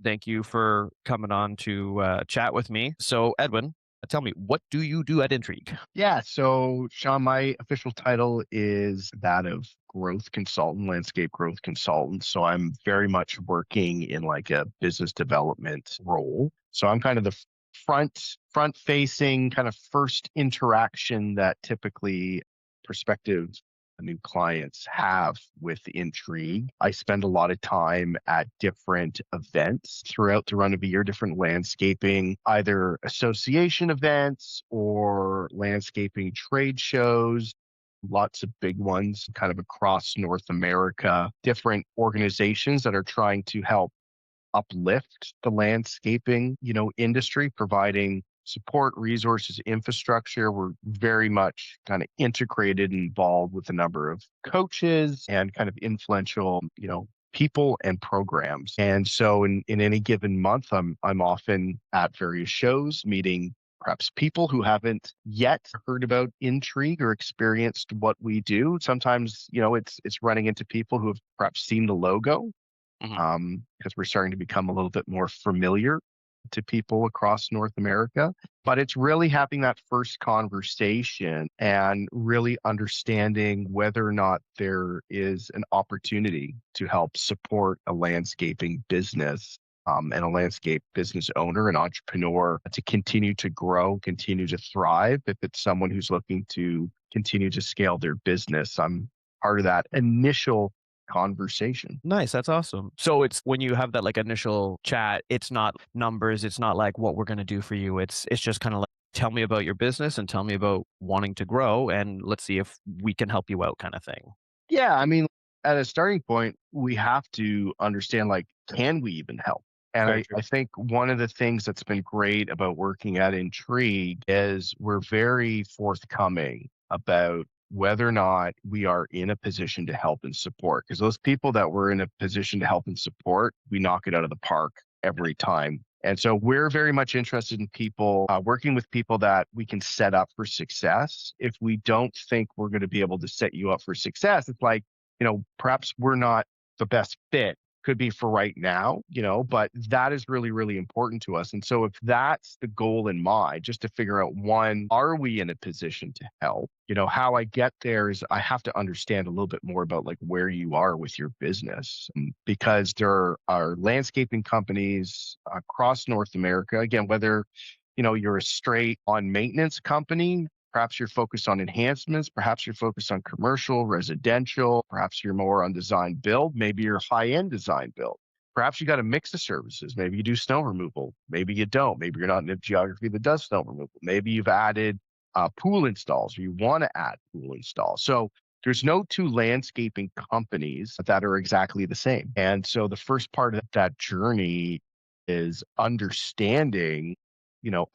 Thank you for coming on to chat with me. So, Edwin, tell me, what do you do at Intrigue? Yeah. So, Sean, my official title is that of growth consultant, landscape growth consultant. So, I'm very much working in like a business development role. So, I'm kind of the front facing kind of first interaction that typically prospective new clients have with Intrigue. I spend a lot of time at different events throughout the run of a year, different landscaping, either association events or landscaping trade shows. Lots of big ones kind of across North America, different organizations that are trying to help uplift the landscaping, industry, providing support, resources, infrastructure. We're very much kind of integrated and involved with a number of coaches and kind of influential, people and programs. And so in any given month, I'm often at various shows meeting perhaps people who haven't yet heard about Intrigue or experienced what we do. Sometimes, it's running into people who have perhaps seen the logo Hmm. because we're starting to become a little bit more familiar to people across North America. But it's really having that first conversation and really understanding whether or not there is an opportunity to help support a landscaping business. And a landscape business owner, an entrepreneur to continue to grow, continue to thrive. If it's someone who's looking to continue to scale their business, I'm part of that initial conversation. Nice, that's awesome. So it's when you have that like initial chat, it's not numbers, it's not like what we're going to do for you. It's just kind of like tell me about your business and tell me about wanting to grow and let's see if we can help you out kind of thing. Yeah, I mean, at a starting point, we have to understand like, can we even help? And Very I true. think one of the things that's been great about working at Intrigue is we're very forthcoming about whether or not we are in a position to help and support. Because those people that we're in a position to help and support, we knock it out of the park every time. And so we're very much interested in people, working with people that we can set up for success. If we don't think we're going to be able to set you up for success, it's like, perhaps we're not the best fit. Could be for right now, but that is really, really important to us. And so if that's the goal in mind, just to figure out one, are we in a position to help? How I get there is I have to understand a little bit more about like where you are with your business because there are landscaping companies across North America. Again, whether, you're a straight on maintenance company. Perhaps you're focused on enhancements. Perhaps you're focused on commercial, residential. Perhaps you're more on design build. Maybe you're high end design build. Perhaps you got a mix of services. Maybe you do snow removal. Maybe you don't. Maybe you're not in a geography that does snow removal. Maybe you've added pool installs or you want to add pool installs. So there's no two landscaping companies that are exactly the same. And so the first part of that journey is understanding,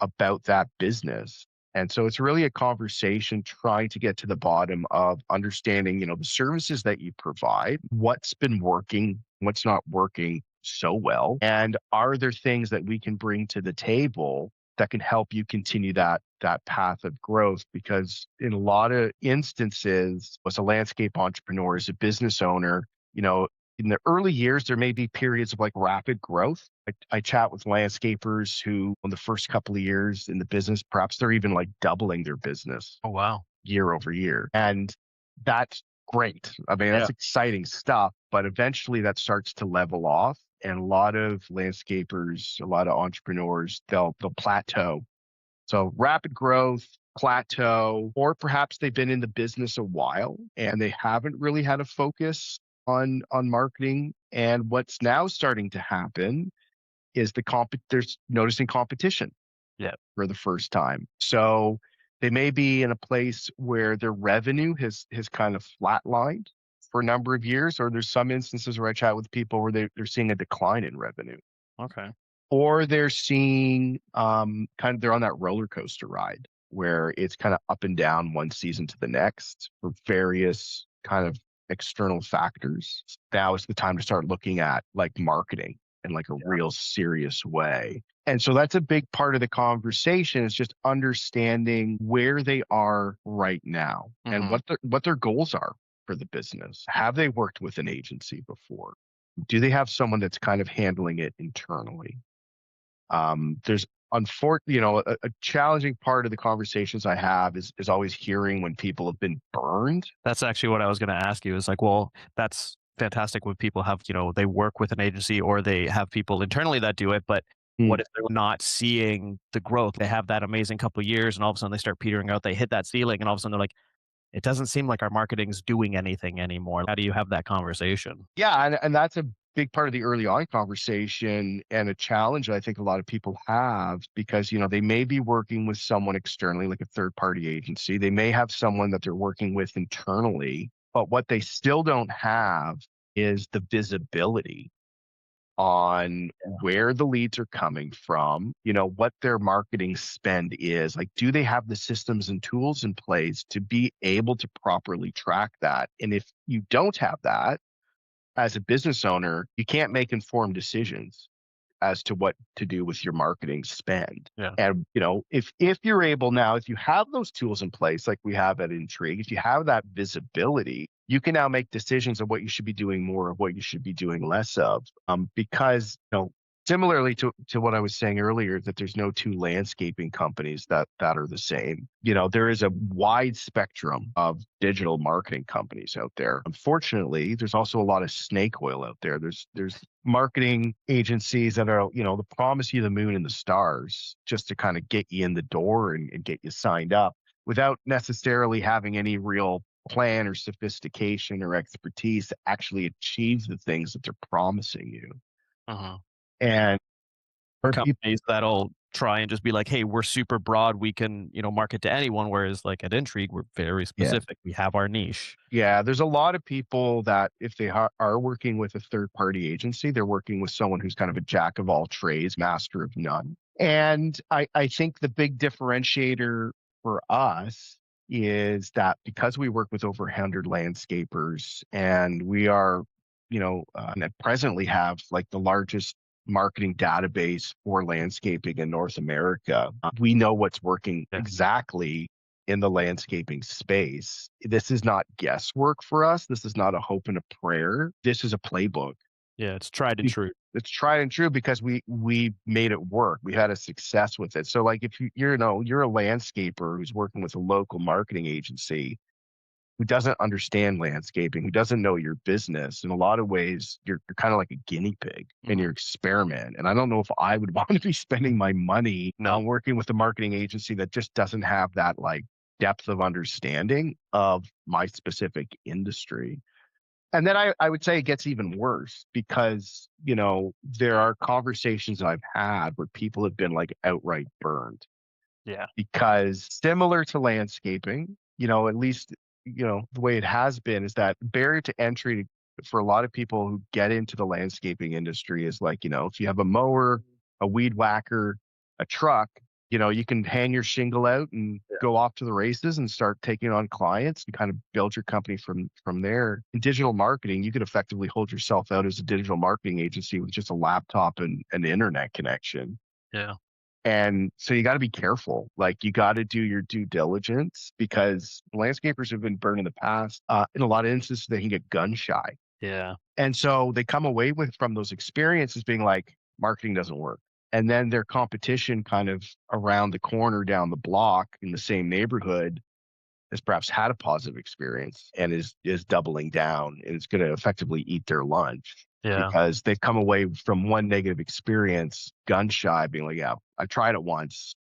about that business, and so it's really a conversation trying to get to the bottom of understanding, the services that you provide, what's been working, what's not working so well, and are there things that we can bring to the table that can help you continue that path of growth? Because in a lot of instances, as a landscape entrepreneur, as a business owner, in the early years, there may be periods of like rapid growth. I chat with landscapers who, in the first couple of years in the business, perhaps they're even like doubling their business Oh wow. year over year. And that's great. I mean, Yeah. that's exciting stuff. But eventually that starts to level off. And a lot of landscapers, a lot of entrepreneurs, they'll plateau. So rapid growth, plateau, or perhaps they've been in the business a while and they haven't really had a focus on marketing. And what's now starting to happen is there's noticing competition Yeah. for the first time. So they may be in a place where their revenue has kind of flatlined for a number of years, or there's some instances where I chat with people where they're seeing a decline in revenue, Okay. or they're seeing kind of they're on that roller coaster ride where it's kind of up and down one season to the next for various kind of external factors. Now is the time to start looking at like marketing in like a Yeah. real serious way. And so that's a big part of the conversation is just understanding where they are right now and Hmm. what their goals are for the business. Have they worked with an agency before? Do they have someone that's kind of handling it internally? There's a challenging part of the conversations I have is always hearing when people have been burned. That's actually what I was gonna ask you is like, well, that's fantastic when people have, they work with an agency or they have people internally that do it, but what Mm. if they're not seeing the growth? They have that amazing couple of years and all of a sudden they start petering out, they hit that ceiling and all of a sudden they're like, it doesn't seem like our marketing's doing anything anymore. How do you have that conversation? Yeah, and that's a big part of the early on conversation and a challenge I think a lot of people have because, they may be working with someone externally, like a third party agency. They may have someone that they're working with internally, but what they still don't have is the visibility on where the leads are coming from, what their marketing spend is. Like, do they have the systems and tools in place to be able to properly track that? And if you don't have that, as a business owner, you can't make informed decisions as to what to do with your marketing spend. Yeah. And if you're able now, if you have those tools in place, like we have at Intrigue, if you have that visibility, you can now make decisions of what you should be doing more of, what you should be doing less of. Because similarly to what I was saying earlier, that there's no two landscaping companies that are the same. There is a wide spectrum of digital marketing companies out there. Unfortunately, there's also a lot of snake oil out there. There's marketing agencies that are, they promise you the moon and the stars just to kind of get you in the door and get you signed up without necessarily having any real plan or sophistication or expertise to actually achieve the things that they're promising you. Uh-huh. And for people, Companies that'll try and just be like, "Hey, we're super broad. We can, market to anyone." Whereas like at Intrigue, we're very yeah, specific. We have our niche. yeah, there's a lot of people that if they are working with a third party agency, they're working with someone who's kind of a jack of all trades, master of none. And I think the big differentiator for us is that because we work with over 100 landscapers and we are, and presently have like the largest marketing database for landscaping in North America, we know what's working Yeah. exactly in the landscaping space. This is not guesswork for us. This is not a hope and a prayer. This is a playbook. Yeah, it's tried and Be- true. It's tried and true because we made it work. We had a success with it. So like if you're a landscaper who's working with a local marketing agency who doesn't understand landscaping, who doesn't know your business, in a lot of ways, you're kind of like a guinea pig in Mhm. your experiment. And I don't know if I would want to be spending my money No. on working with a marketing agency that just doesn't have that like depth of understanding of my specific industry. And then I would say it gets even worse because, there are conversations I've had where people have been like outright burned Yeah. because similar to landscaping, at least, the way it has been is that barrier to entry for a lot of people who get into the landscaping industry is like, if you have a mower, a weed whacker, a truck, you can hang your shingle out and go off to the races and start taking on clients and kind of build your company from there. In digital marketing, you could effectively hold yourself out as a digital marketing agency with just a laptop and an internet connection. Yeah. And so you got to be careful. Like you got to do your due diligence because landscapers have been burned in the past. In a lot of instances, they can get gun shy. Yeah. And so they come away with from those experiences being like, marketing doesn't work. And then their competition kind of around the corner down the block in the same neighborhood has perhaps had a positive experience and is doubling down and it's going to effectively eat their lunch Yeah. because they've come away from one negative experience gun shy being like, yeah, I tried it once.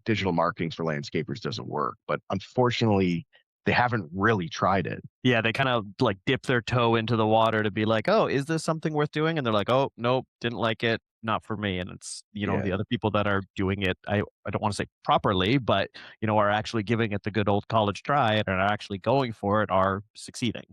Digital marketing for landscapers doesn't work. But unfortunately, they haven't really tried it. Yeah, they kind of like dip their toe into the water to be like, "Oh, is this something worth doing?" And they're like, "Oh, nope, didn't like it, not for me." And it's, Yeah. the other people that are doing it, I don't want to say properly, but are actually giving it the good old college try and are actually going for it are succeeding.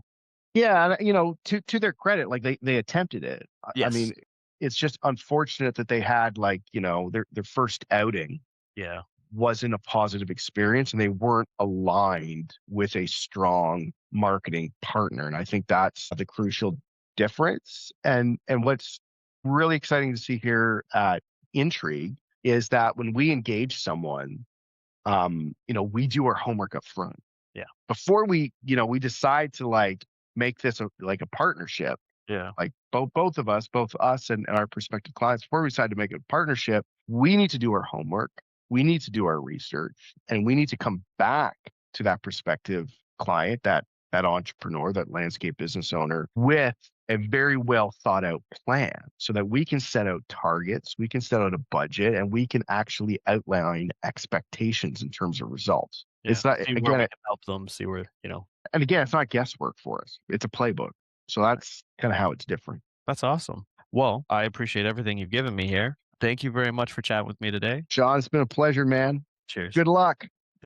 Yeah, and to their credit, like they attempted it. I Yes. mean, it's just unfortunate that they had like, their first outing Yeah. wasn't a positive experience and they weren't aligned with a strong marketing partner. And I think that's the crucial difference. And what's really exciting to see here at Intrigue is that when we engage someone, we do our homework up front Yeah. before we decide to like make this like a partnership. Yeah. Like both of us, both us and our prospective clients, before we decide to make a partnership, we need to do our homework. We need to do our research, and we need to come back to that prospective client, that entrepreneur, that landscape business owner, with a very well thought out plan so that we can set out targets, we can set out a budget, and we can actually outline expectations in terms of results. Yeah. It's not, See where we again, can help them, see where, and again, it's not guesswork for us. It's a playbook. So that's kind of how it's different. that's awesome. Well, I appreciate everything you've given me here. Thank you very much for chatting with me today. Sean, it's been a pleasure, man. Cheers. Good luck.